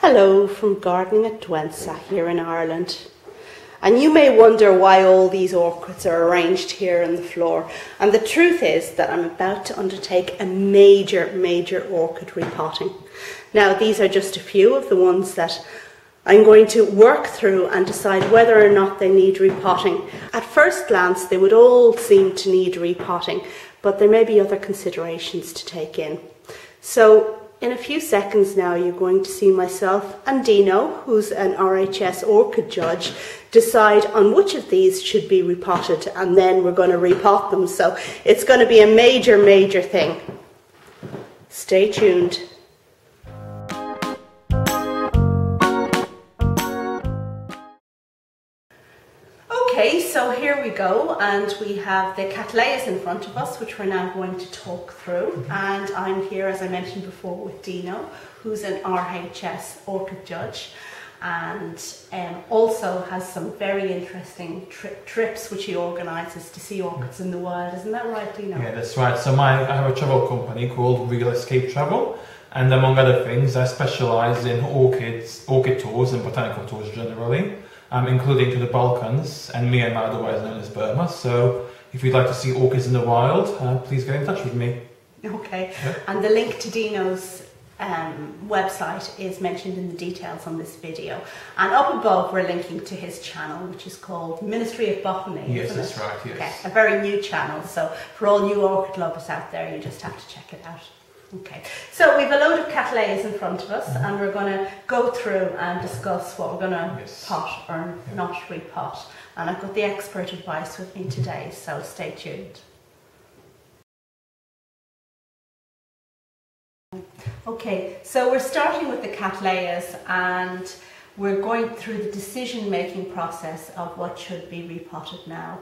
Hello from Gardening at Dwensa here in Ireland. And you may wonder why all these orchids are arranged here on the floor. And the truth is that I'm about to undertake a major orchid repotting. Now these are just a few of the ones that I'm going to work through and decide whether or not they need repotting. At first glance they would all seem to need repotting, but there may be other considerations to take in. So in a few seconds now, you're going to see myself and Dino, who's an RHS orchid judge, decide on which of these should be repotted, and then we're going to repot them. So it's going to be a major thing. Stay tuned. Okay, so here we go, and we have the Cattleyas in front of us, which we're now going to talk through. And I'm here, as I mentioned before, with Dino, who's an RHS orchid judge, and also has some very interesting trips which he organises to see orchids in the wild. Isn't that right, Dino? Yeah, that's right. So I have a travel company called Real Escape Travel, and among other things, I specialise in orchid tours and botanical tours generally. Including to the Balkans and Myanmar, otherwise known as Burma. So if you'd like to see orchids in the wild, please get in touch with me. Okay, yeah. And the link to Dino's website is mentioned in the details on this video. And up above we're linking to his channel, which is called Ministry of Botany. Yes, that's right, yes. Okay, a very new channel, so for all new orchid lovers out there, you just have to check it out. Okay, so we've a load of Cattleyas in front of us, and we're going to go through and discuss what we're going to pot or not repot. And I've got the expert advice with me today, so stay tuned. Okay, so we're starting with the Cattleyas, and we're going through the decision-making process of what should be repotted now.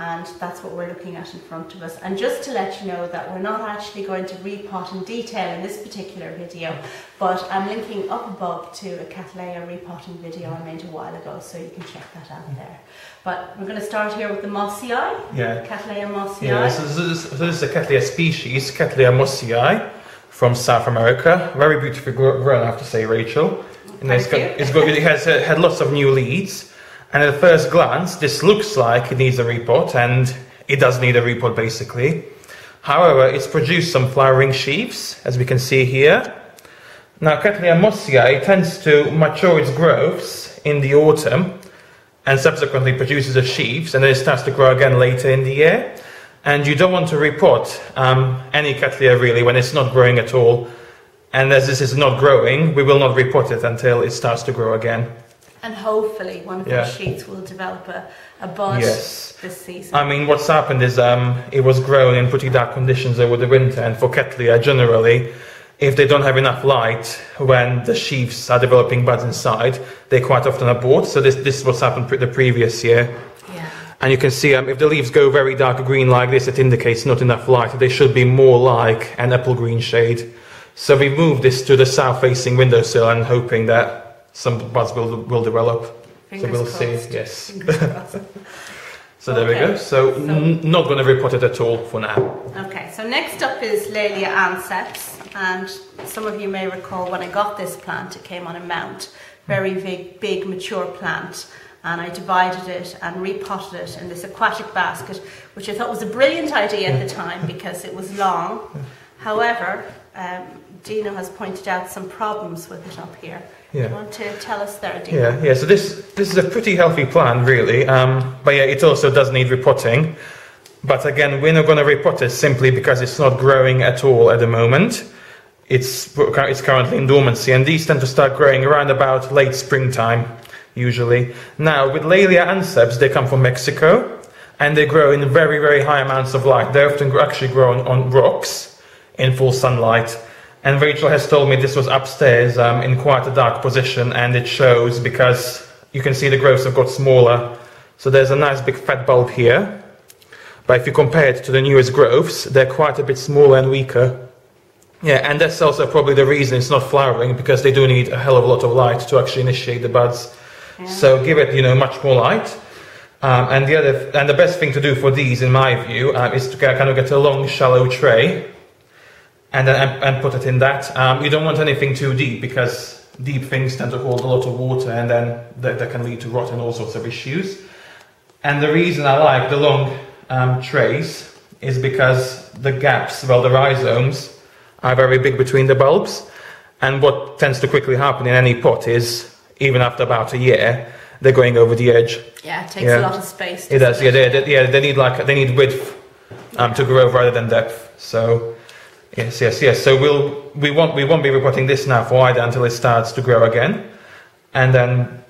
And that's what we're looking at in front of us. And just to let you know that we're not actually going to repot in detail in this particular video, but I'm linking up above to a Cattleya repotting video I made a while ago, so you can check that out there. But we're going to start here with the mossiae. Yeah. Cattleya mossiae. Yeah, so this is a Cattleya species, Cattleya mossiae, from South America. Very beautifully grown, I have to say, Rachel. And it has had lots of new leads. And at first glance, this looks like it needs a repot, and it does need a repot basically. However, it's produced some flowering sheaths, as we can see here. Now, Cattleya mossiae tends to mature its growths in the autumn, and subsequently produces the sheaths, and then it starts to grow again later in the year. And you don't want to repot any Cattleya really when it's not growing at all. And as this is not growing, we will not repot it until it starts to grow again. And hopefully one of those sheets will develop a bud this season. I mean, what's happened is it was grown in pretty dark conditions over the winter, and for Cattleya generally, if they don't have enough light when the sheaths are developing buds inside, they quite often abort. So this is what's happened the previous year. Yeah. And you can see if the leaves go very dark green like this, it indicates not enough light. They should be more like an apple green shade. So we moved this to the south-facing windowsill and hoping that some buds will develop. Fingers so we'll see. Yes. So there we go. So not going to repot it at all for now. Okay. So next up is Laelia anceps, and some of you may recall when I got this plant, it came on a mount, very big mature plant, and I divided it and repotted it in this aquatic basket, which I thought was a brilliant idea at the time because it was long. However, Dino has pointed out some problems with it up here. Yeah. Do you want to tell us there, Dino? Yeah. So this is a pretty healthy plant, really. But yeah, it also does need repotting. But again, we're not going to repot it simply because it's not growing at all at the moment. It's currently in dormancy, and these tend to start growing around about late springtime, usually. Now, with Laelia anceps, they come from Mexico, and they grow in very high amounts of light. They often actually grow on rocks in full sunlight. And Rachel has told me this was upstairs in quite a dark position, and it shows because you can see the growths have got smaller. So there's a nice big fat bulb here. But if you compare it to the newest growths, they're quite a bit smaller and weaker. Yeah, and that's also probably the reason it's not flowering, because they do need a hell of a lot of light to actually initiate the buds. Yeah. So give it, much more light. And the best thing to do for these, in my view, is to kind of get a long, shallow tray. And put it in that. You don't want anything too deep because deep things tend to hold a lot of water, and then that can lead to rot and all sorts of issues. And the reason I like the long trays is because the gaps, well, the rhizomes are very big between the bulbs, and what tends to quickly happen in any pot is, even after about a year, they're going over the edge. Yeah, it takes a lot of space. It does. Yeah, they need width to grow rather than depth. So yes. So we won't be repotting this now for either until it starts to grow again, and then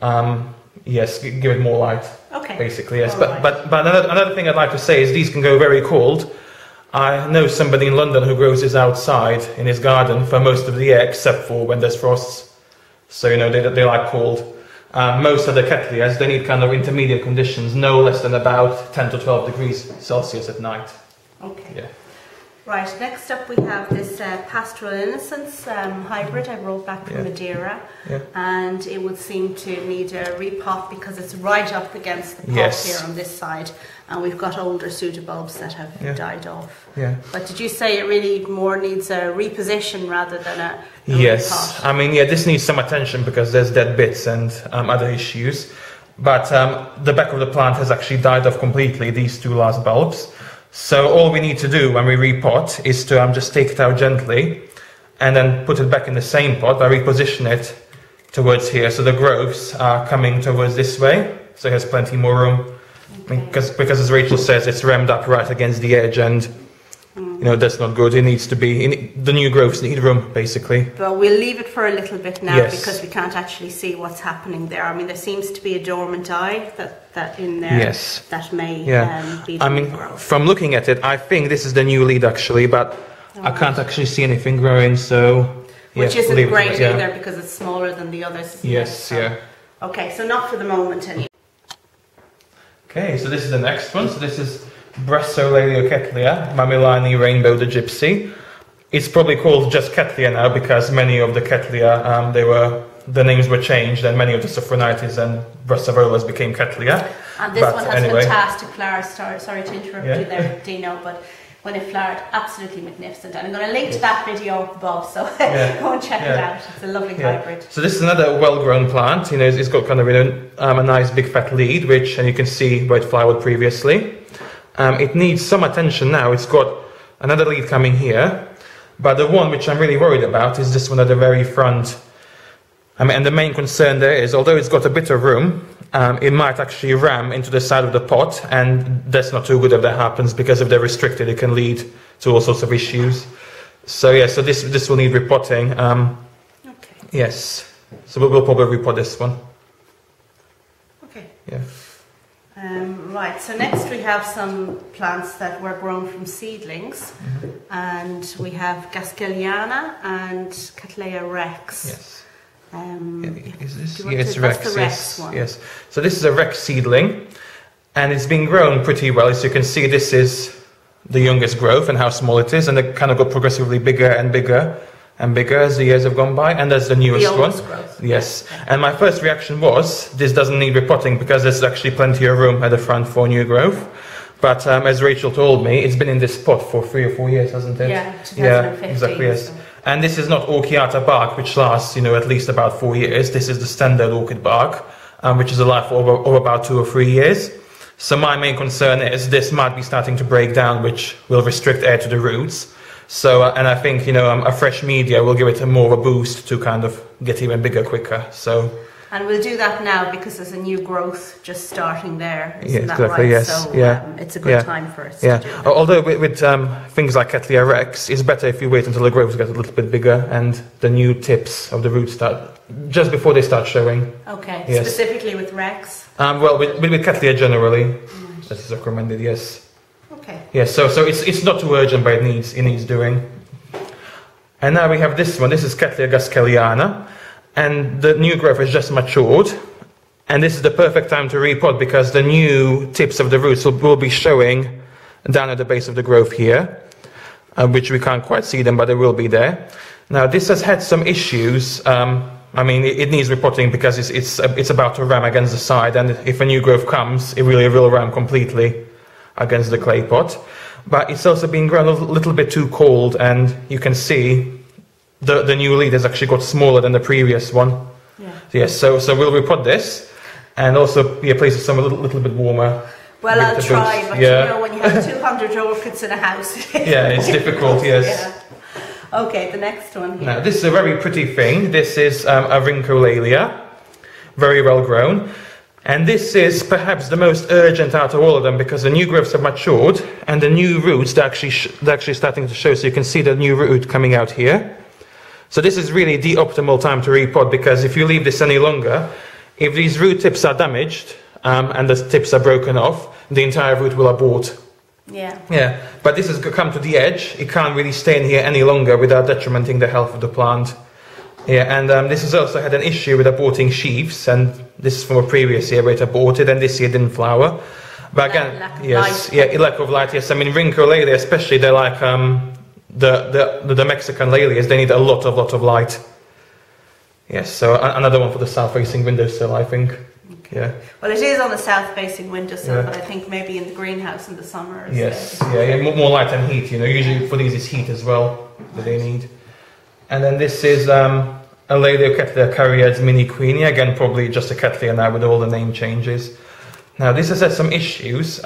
give it more light. Okay. Basically, yes. All But another thing I'd like to say is these can go very cold. I know somebody in London who grows this outside in his garden for most of the year, except for when there's frosts. So they like cold. Most of the Cattleyas, they need kind of intermediate conditions, no less than about 10 to 12 degrees Celsius at night. Okay. Yeah. Right, next up we have this Pastoral Innocence hybrid I brought back from Madeira, and it would seem to need a repot because it's right up against the pot here on this side, and we've got older pseudobulbs that have died off. Yeah. But did you say it really more needs a reposition rather than a repot? I mean, this needs some attention because there's dead bits and other issues, but the back of the plant has actually died off completely, these two last bulbs. So all we need to do when we repot is to just take it out gently and then put it back in the same pot, but reposition it towards here. So the growths are coming towards this way, so it has plenty more room. Okay. Because as Rachel says, it's rammed up right against the edge, and that's not good. It needs to be, the new growths need room, basically. But we'll leave it for a little bit now because we can't actually see what's happening there. I mean, there seems to be a dormant eye that in there that may be the new growth. From looking at it, I think this is the new lead actually, but I can't actually see anything growing, so... Which isn't great either because it's smaller than the others. Yes, Okay, so not for the moment anyway. Okay, so this is the next one. So this is Brassiolaeliocattleya, Momilani Rainbow the Gypsy. It's probably called just Cattleya now because many of the Cattleya, the names were changed, and many of the Sophronites and Brassavolas became Cattleya. And this one has fantastic flowers. Sorry to interrupt you there, Dino, but when it flowered, absolutely magnificent. And I'm going to link to that video above, so go and check it out. It's a lovely hybrid. So this is another well-grown plant. It's got kind of a nice big fat lead, and you can see where it flowered previously. It needs some attention now. It's got another lead coming here, but the one which I'm really worried about is this one at the very front. And the main concern there is, although it's got a bit of room, it might actually ram into the side of the pot, and that's not too good if that happens, because if they're restricted, it can lead to all sorts of issues. So so this will need repotting. Yes, so we'll probably repot this one. Okay. Yeah. Right, so next we have some plants that were grown from seedlings, and we have gaskelliana and Cattleya rex. Yes. Is this? It's Rex. The Rex one. Yes. So this is a Rex seedling, and it's been grown pretty well. As you can see, this is the youngest growth and how small it is, and it kind of got progressively bigger and bigger and bigger as the years have gone by. And that's the newest one. Growth. Yes. And my first reaction was, this doesn't need repotting because there's actually plenty of room at the front for new growth. But as Rachel told me, it's been in this pot for 3 or 4 years, hasn't it? Yeah, 2015. Exactly. Yes. So. And this is not orchiata bark, which lasts, at least about 4 years. This is the standard orchid bark, which is a life of about 2 or 3 years. So my main concern is this might be starting to break down, which will restrict air to the roots. So, and I think, a fresh media will give it more of a boost to kind of get even bigger quicker. So. And we'll do that now because there's a new growth just starting there. Isn't that exactly, right? Yes. So it's a good time for us to do that. Although with things like Cattleya rex, it's better if you wait until the growths get a little bit bigger and the new tips of the roots start just before they start showing. Okay, specifically with rex? Well, with Cattleya generally, that is recommended, yes. Okay. Yes, so it's not too urgent, but it needs doing. And now we have this one. This is Cattleya gaskelliana. And the new growth has just matured, and this is the perfect time to repot because the new tips of the roots will be showing down at the base of the growth here, which we can't quite see them, but they will be there. Now this has had some issues. It needs repotting because it's about to ram against the side, and if a new growth comes, it really will ram completely against the clay pot. But it's also been grown a little bit too cold, and you can see the new lead has actually got smaller than the previous one. Yeah. Yes, so we'll repot this, and also place it somewhere a little bit warmer. Well, I'll try, but yeah. you know, when you have 200 orchids in a house, yeah, it's difficult. Yes. Yeah. Okay, the next one here. Now, this is a very pretty thing. This is a Rhyncholaelia, very well grown. And this is perhaps the most urgent out of all of them because the new growths have matured and the new roots they're actually starting to show. So you can see the new root coming out here. So this is really the optimal time to repot because if you leave this any longer, if these root tips are damaged and the tips are broken off, the entire root will abort. Yeah. Yeah. But this has come to the edge. It can't really stay in here any longer without detrimenting the health of the plant. Yeah, and this has also had an issue with aborting sheaves, and this is from a previous year where it aborted, and this year didn't flower. But again, yes, yeah, lack of light. Yes, I mean Rhyncholaelia, especially, they're like the Mexican Laelias. They need a lot of light. Yes, so another one for the south-facing windowsill, I think. Okay. Yeah. Well, it is on the south-facing windowsill, but I think maybe in the greenhouse in the summer. Yes, yeah, more light and heat. You know, usually for these it's heat as well that they need. And then this is Laelia Cariad's mini Quinee, again probably just a Cattleya now with all the name changes. Now this has had some issues.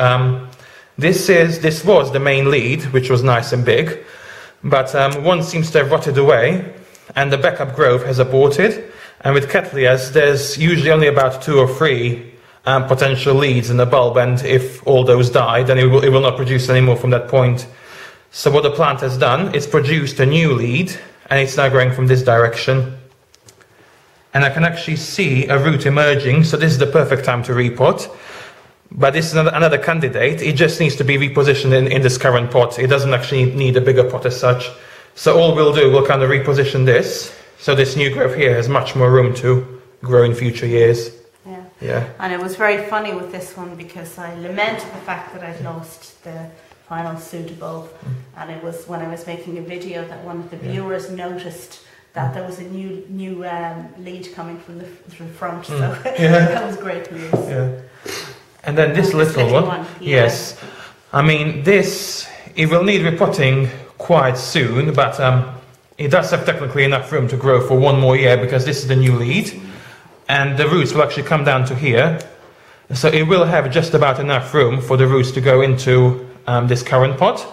This was the main lead, which was nice and big, but one seems to have rotted away, and the backup growth has aborted. And with Cattleyas, there's usually only about 2 or 3 potential leads in the bulb, and if all those die, then it will not produce any more from that point. So what the plant has done, it's produced a new lead, and it's now growing from this direction. And I can actually see a root emerging, so this is the perfect time to repot. But this is another candidate. It just needs to be repositioned in this current pot. It doesn't actually need a bigger pot as such. So all we'll do, we'll kind of reposition this, so this new growth here has much more room to grow in future years. Yeah. Yeah. And it was very funny with this one because I lamented the fact that I'd lost the final pseudobulb, and it was when I was making a video that one of the viewers noticed that there was a new lead coming from the front, so that was great news. Yeah. And then this little one, yes, I mean this, it will need repotting quite soon, but it does have technically enough room to grow for 1 more year because this is the new lead, and the roots will actually come down to here, so it will have just about enough room for the roots to go into this current pot,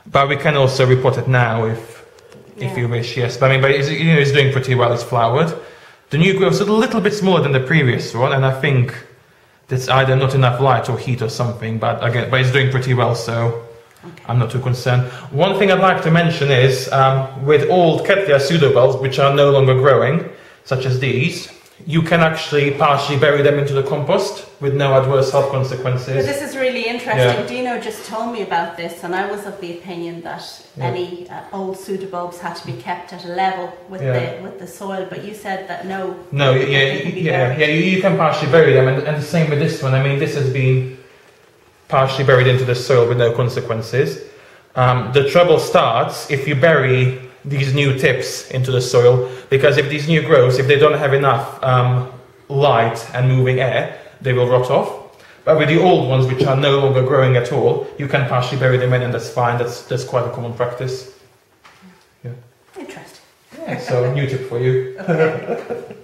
but we can also repot it now if you wish, yes. But I mean, it's doing pretty well. It's flowered. The new growth is a little bit smaller than the previous one, and I think there's either not enough light or heat or something. But again, it's doing pretty well, so I'm not too concerned. One thing I'd like to mention is with old Cattleya pseudobulbs, which are no longer growing, such as these, you can actually partially bury them into the compost with no adverse health consequences. But this is really interesting. Dino just told me about this, and I was of the opinion that any old pseudobulbs had to be kept at a level with the soil. But you said that no. No, you can partially bury them, and the same with this one. I mean, this has been partially buried into the soil with no consequences. The trouble starts if you bury these new tips into the soil, because if these new growths, if they don't have enough light and moving air, they will rot off. But with the old ones, which are no longer growing at all, you can partially bury them in, and that's fine. That's quite a common practice. Yeah. Interesting. Yeah, so new tip for you. Okay.